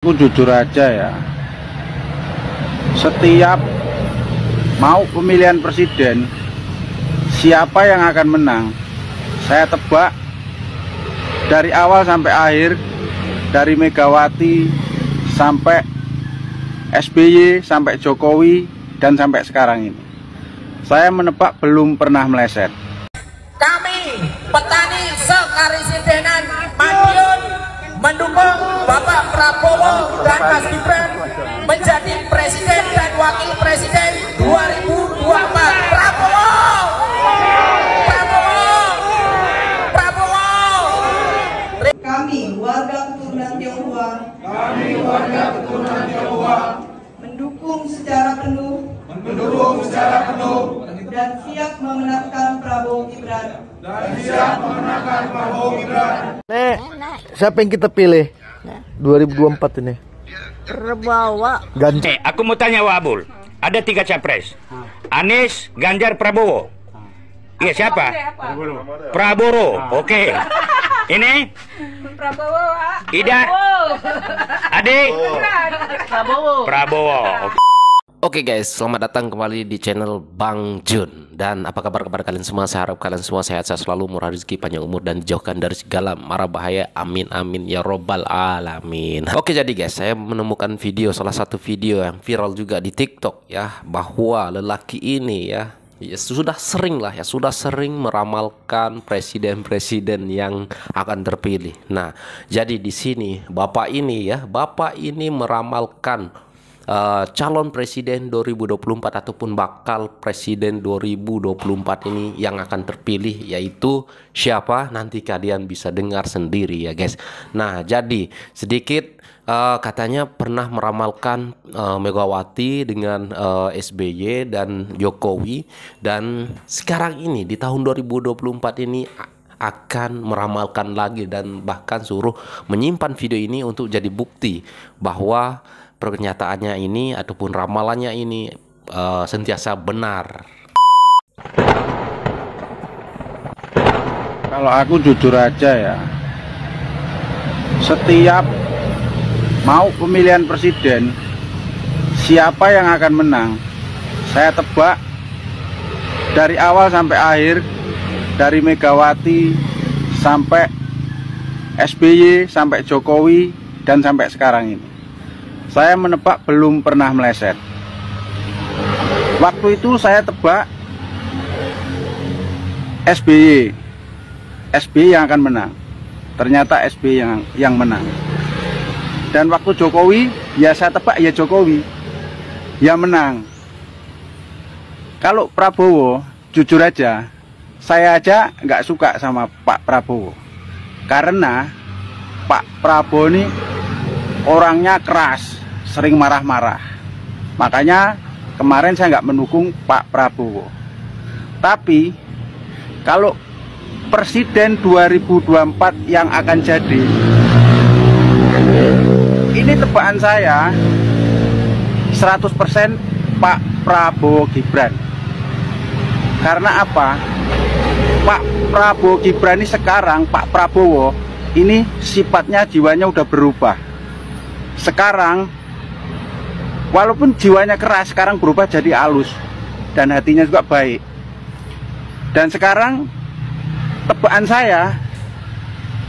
Aku jujur aja ya, setiap mau pemilihan presiden, siapa yang akan menang, saya tebak dari awal sampai akhir, dari Megawati sampai SBY sampai Jokowi dan sampai sekarang ini, saya menebak belum pernah meleset. Kami petani sekarisidenan Madiun mendukung Bapak Prabowo dan Mas Gibran menjadi presiden dan wakil presiden 2024. Prabowo, Prabowo, Prabowo. Kami warga keturunan Tionghoa, mendukung secara penuh, dan siap memenangkan Prabowo Gibran. Nek, siapa yang kita pilih 2024 ini? Prabowo. Ganjar. Aku mau tanya Wabul, ada 3 capres, Anies, Ganjar, Prabowo. Iya siapa? Prabowo. Oke. Ini? Prabowo. Ida? Adik? Prabowo. Oke guys, selamat datang kembali di channel Bang Jun. Dan apa kabar kalian semua? Saya harap kalian semua sehat-sehat selalu, murah rezeki, panjang umur, dan dijauhkan dari segala mara bahaya. Amin amin ya robbal alamin. Oke, jadi guys, saya menemukan salah satu video yang viral juga di TikTok ya, bahwa lelaki ini ya sudah sering meramalkan presiden-presiden yang akan terpilih. Nah, jadi di sini bapak ini meramalkan calon presiden 2024 ataupun bakal presiden 2024 ini yang akan terpilih, yaitu siapa? Nanti kalian bisa dengar sendiri ya guys. Nah, jadi sedikit katanya pernah meramalkan Megawati dengan SBY dan Jokowi, dan sekarang ini di tahun 2024 ini akan meramalkan lagi, dan bahkan suruh menyimpan video ini untuk jadi bukti bahwa pernyataannya ini ataupun ramalannya ini sentiasa benar. Kalau aku jujur aja ya, setiap mau pemilihan presiden, siapa yang akan menang, saya tebak dari awal sampai akhir, dari Megawati sampai SBY sampai Jokowi dan sampai sekarang ini, saya menebak belum pernah meleset. Waktu itu saya tebak SBY yang akan menang. Ternyata SBY yang menang. Dan waktu Jokowi, ya saya tebak ya Jokowi yang menang. Kalau Prabowo, jujur aja, saya aja nggak suka sama Pak Prabowo. Karena Pak Prabowo ini orangnya keras, sering marah-marah. Makanya kemarin saya nggak mendukung Pak Prabowo. Tapi kalau presiden 2024 yang akan jadi, ini tebakan saya 100% Pak Prabowo Gibran. Karena apa? Pak Prabowo Gibran ini sekarang, Pak Prabowo ini sifatnya, jiwanya udah berubah. Sekarang walaupun jiwanya keras, sekarang berubah jadi halus, dan hatinya juga baik. Dan sekarang tebakan saya,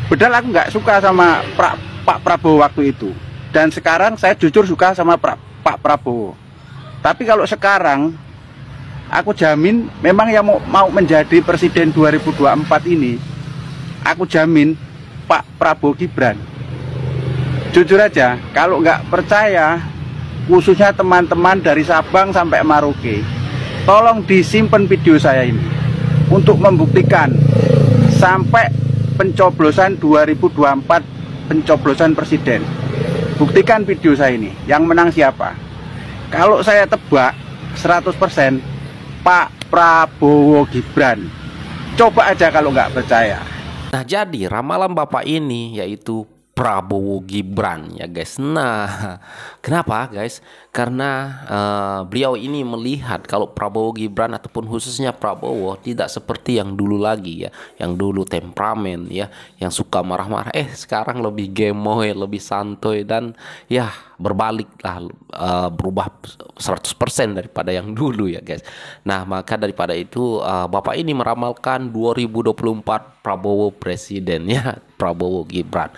padahal aku nggak suka sama Pak Prabowo waktu itu, dan sekarang saya jujur suka sama Pak Prabowo. Tapi kalau sekarang, aku jamin memang yang mau menjadi presiden 2024 ini, aku jamin Pak Prabowo Gibran. Jujur aja, kalau nggak percaya, khususnya teman-teman dari Sabang sampai Merauke, tolong disimpan video saya ini untuk membuktikan sampai pencoblosan 2024, pencoblosan presiden. Buktikan video saya ini, yang menang siapa. Kalau saya tebak 100% Pak Prabowo Gibran. Coba aja kalau nggak percaya. Nah, jadi ramalan bapak ini yaitu Prabowo Gibran ya guys. Nah, kenapa guys? Karena beliau ini melihat kalau Prabowo Gibran ataupun khususnya Prabowo tidak seperti yang dulu lagi ya, yang dulu temperamen ya, yang suka marah-marah. Sekarang lebih gemoy, lebih santuy dan ya berbalik lah, berubah 100% daripada yang dulu ya guys. Nah, maka daripada itu Bapak ini meramalkan 2024 Prabowo presiden ya, Prabowo Gibran.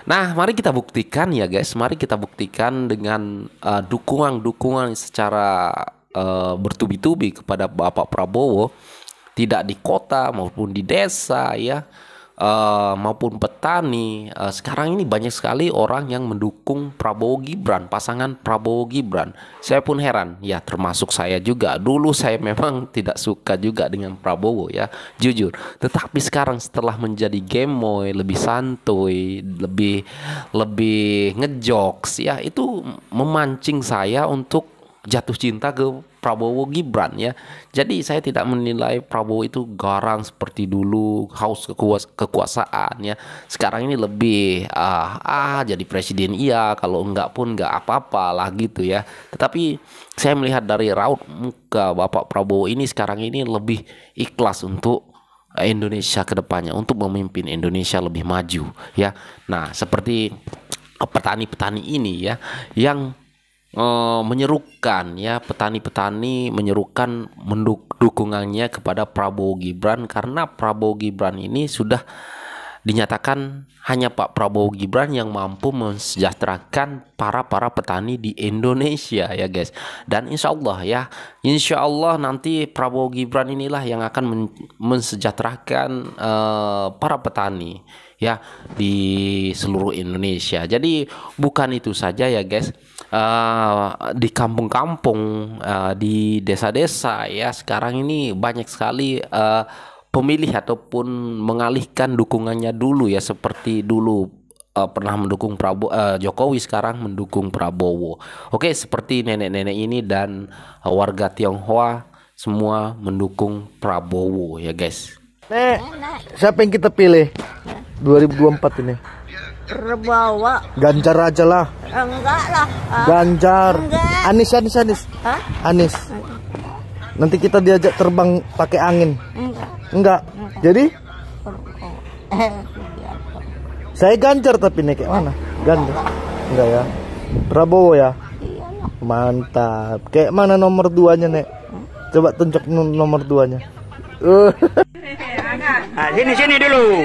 Nah, mari kita buktikan ya guys, mari kita buktikan dengan dukungan secara bertubi-tubi kepada Bapak Prabowo, tidak di kota maupun di desa ya, maupun petani. Sekarang ini banyak sekali orang yang mendukung Prabowo Gibran, pasangan Prabowo Gibran. Saya pun heran ya, termasuk saya juga. Dulu saya memang tidak suka juga dengan Prabowo ya, jujur. Tetapi sekarang setelah menjadi gemoy, lebih santuy, lebih ngejokes ya, itu memancing saya untuk jatuh cinta ke Prabowo Gibran ya. Jadi saya tidak menilai Prabowo itu garang seperti dulu, haus kekuasaan ya. Sekarang ini lebih jadi presiden iya, kalau enggak pun enggak apa-apa lah gitu ya. Tetapi saya melihat dari raut muka Bapak Prabowo ini sekarang ini lebih ikhlas untuk Indonesia ke depannya, untuk memimpin Indonesia lebih maju ya. Nah, seperti petani-petani ini ya, yang menyerukan ya, petani-petani menyerukan dukungannya kepada Prabowo Gibran, karena Prabowo Gibran ini sudah dinyatakan hanya Pak Prabowo Gibran yang mampu mensejahterakan para petani di Indonesia ya guys. Dan insya Allah nanti Prabowo Gibran inilah yang akan mensejahterakan para petani ya di seluruh Indonesia. Jadi bukan itu saja ya guys, di kampung-kampung, di desa-desa ya, sekarang ini banyak sekali pemilih ataupun mengalihkan dukungannya dulu ya, seperti dulu pernah mendukung Jokowi, sekarang mendukung Prabowo. Oke, seperti nenek-nenek ini dan warga Tionghoa semua mendukung Prabowo ya guys. Siapa yang kita pilih 2024 ini? Prabowo. Ganjar aja lah. Enggak lah. Ganjar. Enggak. Anis. Hah? Anis. Nanti kita diajak terbang pakai angin. Enggak. Jadi? Saya Ganjar tapi nih kayak mana? Ganjar. Enggak ya. Prabowo ya. Mantap. Kayak mana nomor 2-nya, Nek? Coba tunjuk nomor 2-nya. Nah, sini dulu.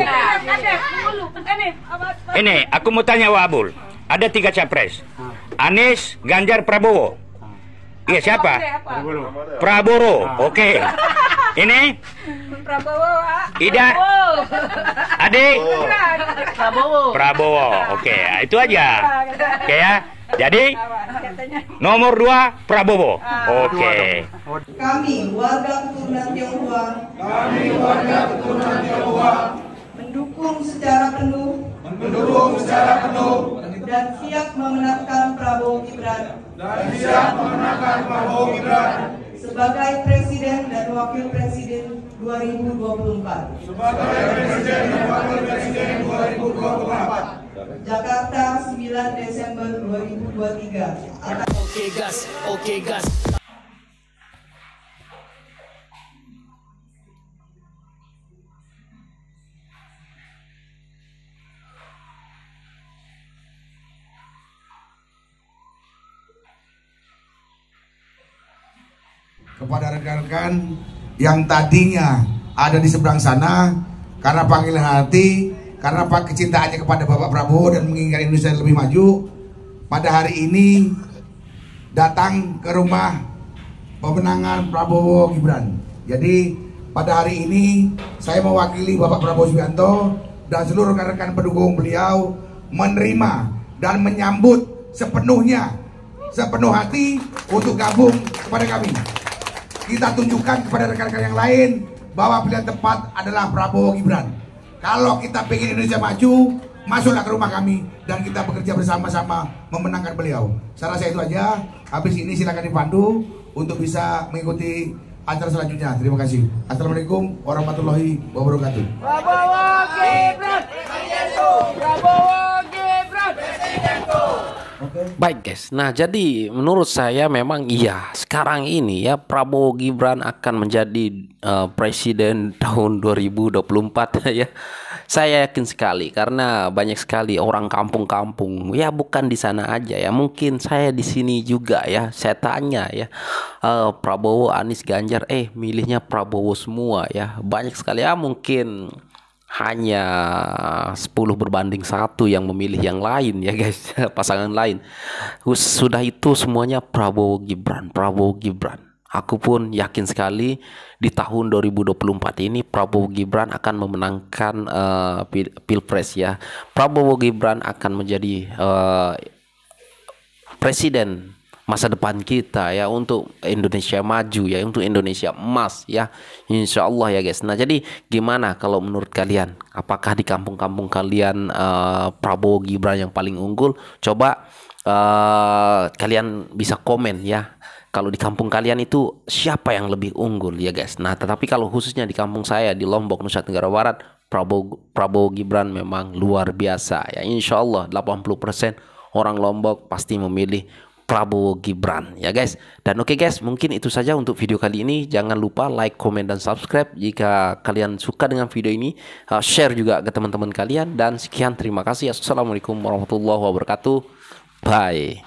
Ini aku mau tanya Wak Abul. Ada 3 capres. Anies, Ganjar, Prabowo. Iya, siapa? Prabowo. Oke. Ini Prabowo. Ida. Adik. Prabowo. Oke, itu aja. Oke ya. Jadi nomor 2 Prabowo. Oke. Kami warga keturunan Tionghoa mendukung secara penuh dan siap memenangkan Prabowo Gibran sebagai Presiden dan Wakil Presiden 2024. Jakarta 9 Desember 2023. Oke gas. Kepada rekan-rekan yang tadinya ada di seberang sana, karena panggilan hati, karena kecintaannya kepada Bapak Prabowo dan menginginkan Indonesia lebih maju, pada hari ini datang ke rumah pemenangan Prabowo Gibran. Jadi pada hari ini saya mewakili Bapak Prabowo Subianto dan seluruh rekan-rekan pendukung beliau menerima dan menyambut sepenuh hati untuk gabung kepada kami. Kita tunjukkan kepada rekan-rekan yang lain bahwa pilihan tepat adalah Prabowo Gibran. Kalau kita ingin Indonesia maju, masuklah ke rumah kami dan kita bekerja bersama-sama memenangkan beliau. Salah saya itu aja. Habis ini silakan dipandu untuk bisa mengikuti acara selanjutnya. Terima kasih. Assalamualaikum warahmatullahi wabarakatuh. Prabowo Gibran. Prabowo Gibran. Baik guys, nah jadi menurut saya memang iya sekarang ini ya Prabowo Gibran akan menjadi presiden tahun 2024 ya. Saya yakin sekali karena banyak sekali orang kampung-kampung ya, bukan di sana aja ya, mungkin saya di sini juga ya. Saya tanya ya, Prabowo, Anies, Ganjar, milihnya Prabowo semua ya. Banyak sekali ya, mungkin hanya 10 berbanding 1 yang memilih yang lain ya guys, pasangan lain. Sudah itu semuanya Prabowo Gibran, Prabowo Gibran. Aku pun yakin sekali di tahun 2024 ini Prabowo Gibran akan memenangkan Pilpres ya. Prabowo Gibran akan menjadi presiden masa depan kita ya, untuk Indonesia maju ya, untuk Indonesia emas ya, insya Allah ya guys. Nah jadi gimana kalau menurut kalian, apakah di kampung-kampung kalian Prabowo Gibran yang paling unggul? Coba kalian bisa komen ya, kalau di kampung kalian itu siapa yang lebih unggul ya guys. Nah tetapi kalau khususnya di kampung saya di Lombok, Nusa Tenggara Barat, Prabowo Gibran memang luar biasa ya, insya Allah 80% orang Lombok pasti memilih Prabowo Gibran ya guys. Dan oke guys, mungkin itu saja untuk video kali ini. Jangan lupa like, komen, dan subscribe jika kalian suka dengan video ini. Share juga ke teman-teman kalian. Dan sekian, terima kasih. Assalamualaikum warahmatullahi wabarakatuh. Bye.